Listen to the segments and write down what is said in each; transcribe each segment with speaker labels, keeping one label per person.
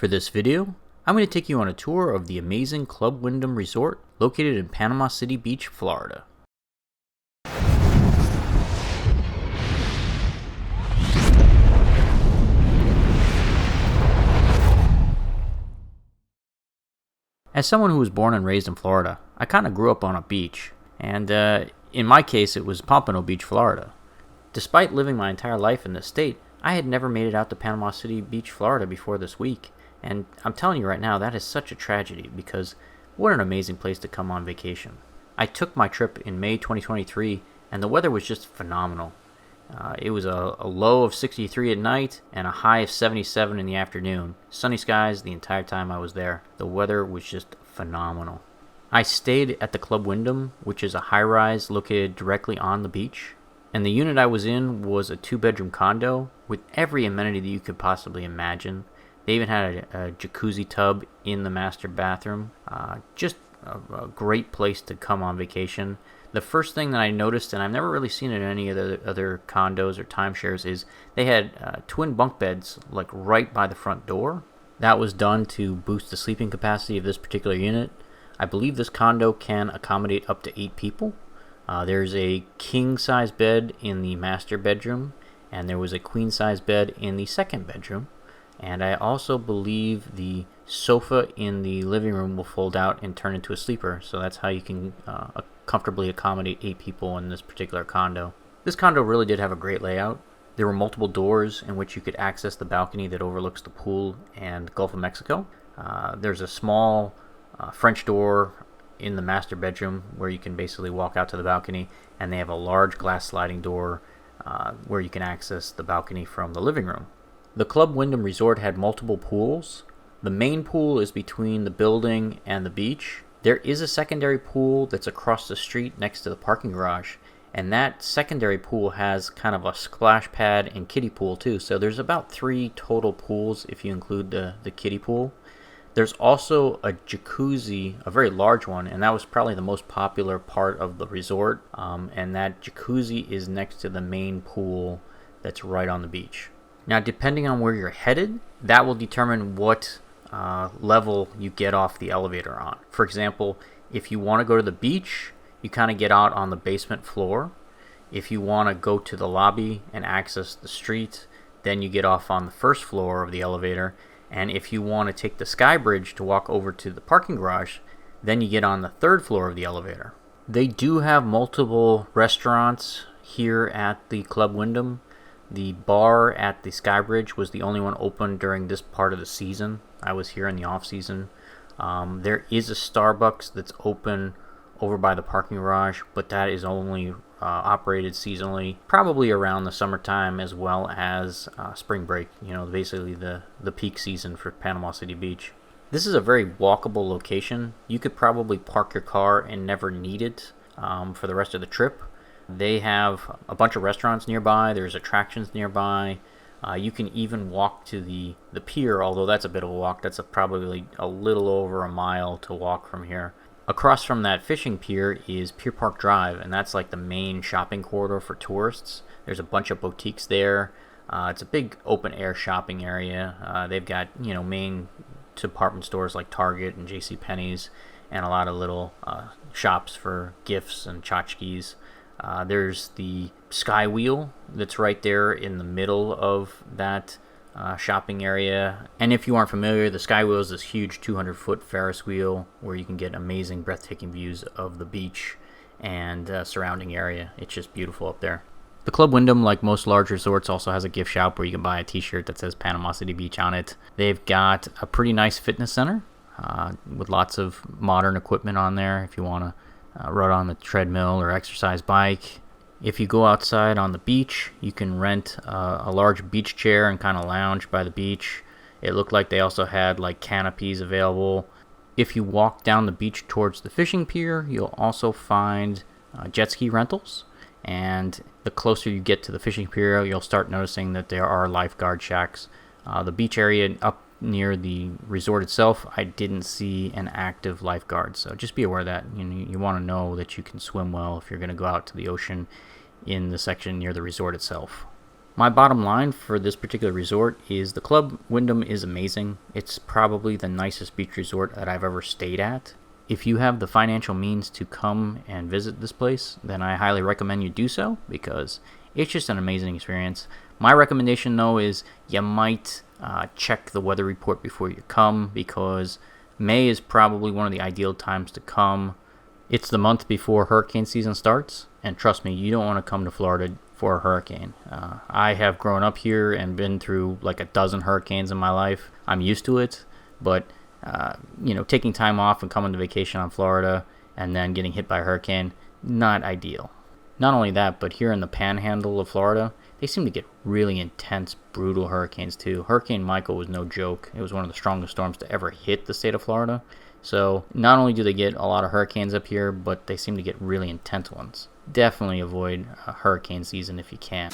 Speaker 1: For this video, I'm going to take you on a tour of the amazing Club Wyndham Resort located in Panama City Beach, Florida. As someone who was born and raised in Florida, I kind of grew up on a beach, and in my case it was Pompano Beach, Florida. Despite living my entire life in this state, I had never made it out to Panama City Beach, Florida before this week, and I'm telling you right now that is such a tragedy because what an amazing place to come on vacation. I took my trip in May 2023 and the weather was just phenomenal. It was a low of 63 at night and a high of 77 in the afternoon. Sunny skies the entire time I was there. The weather was just phenomenal. I stayed at the Club Wyndham, which is a high-rise located directly on the beach. And the unit I was in was a 2-bedroom condo with every amenity that you could possibly imagine. They even had a jacuzzi tub in the master bathroom. Just a great place to come on vacation. The first thing that I noticed, and I've never really seen it in any of the other condos or timeshares, is they had twin bunk beds like right by the front door. That was done to boost the sleeping capacity of this particular unit. I believe this condo can accommodate up to 8 people. There's a king-size bed in the master bedroom, and there was a queen-size bed in the second bedroom. And I also believe the sofa in the living room will fold out and turn into a sleeper, so that's how you can comfortably accommodate 8 people in this particular condo. This condo really did have a great layout. There were multiple doors in which you could access the balcony that overlooks the pool and Gulf of Mexico. There's a small French door in the master bedroom where you can basically walk out to the balcony, and they have a large glass sliding door where you can access the balcony from the living room. The Club Wyndham Resort had multiple pools. The main pool is between the building and the beach. There is a secondary pool that's across the street next to the parking garage, and that secondary pool has kind of a splash pad and kiddie pool too, so there's about 3 total pools if you include the kiddie pool. There's also a jacuzzi, a very large one, and that was probably the most popular part of the resort, and that jacuzzi is next to the main pool that's right on the beach. Now, depending on where you're headed, that will determine what level you get off the elevator on. For example, if you want to go to the beach, you kind of get out on the basement floor. If you want to go to the lobby and access the street, then you get off on the first floor of the elevator. And if you want to take the sky bridge to walk over to the parking garage, then you get on the 3rd floor of the elevator. They do have multiple restaurants here at the Club Wyndham. The bar at the sky bridge was the only one open during this part of the season. I was here in the off season. There is a Starbucks that's open over by the parking garage, but that is only operated seasonally, probably around the summertime as well as spring break, basically the peak season for Panama City Beach. This is a very walkable location. You could probably park your car and never need it for the rest of the trip. They have a bunch of restaurants nearby. There's attractions nearby. You can even walk to the pier, although that's a bit of a walk. That's probably a little over a mile to walk from here. Across from that fishing pier is Pier Park Drive, and that's like the main shopping corridor for tourists. There's a bunch of boutiques there. It's a big open-air shopping area. They've got main department stores like Target and JCPenney's, and a lot of little shops for gifts and tchotchkes. There's the SkyWheel that's right there in the middle of that shopping area. And if you aren't familiar, the SkyWheel is this huge 200-foot Ferris wheel where you can get amazing, breathtaking views of the beach and surrounding area. It's just beautiful up there. The Club Wyndham, like most large resorts, also has a gift shop where you can buy a t-shirt that says Panama City Beach on it. They've got a pretty nice fitness center with lots of modern equipment on there if you want to run on the treadmill or exercise bike. If you go outside on the beach, you can rent a large beach chair and kind of lounge by the beach. It looked like they also had like canopies available. If you walk down the beach towards the fishing pier, you'll also find jet ski rentals. And the closer you get to the fishing pier, you'll start noticing that there are lifeguard shacks. The beach area up near the resort itself, I didn't see an active lifeguard, so just be aware of that. You want to know that you can swim well if you're going to go out to the ocean in the section near the resort itself. My bottom line for this particular resort is the Club Wyndham is amazing. It's probably the nicest beach resort that I've ever stayed at. If you have the financial means to come and visit this place, then I highly recommend you do so because it's just an amazing experience. My recommendation, though, is you might check the weather report before you come because May is probably one of the ideal times to come. It's the month before hurricane season starts, and trust me, you don't want to come to Florida for a hurricane. I have grown up here and been through like a dozen hurricanes in my life. I'm used to it, but taking time off and coming to vacation on Florida and then getting hit by a hurricane, not ideal. Not only that, but here in the panhandle of Florida, they seem to get really intense, brutal hurricanes too. Hurricane Michael was no joke. It was one of the strongest storms to ever hit the state of Florida. So not only do they get a lot of hurricanes up here, but they seem to get really intense ones. Definitely avoid hurricane season if you can.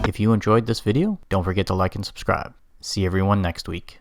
Speaker 1: If you enjoyed this video, don't forget to like and subscribe. See everyone next week.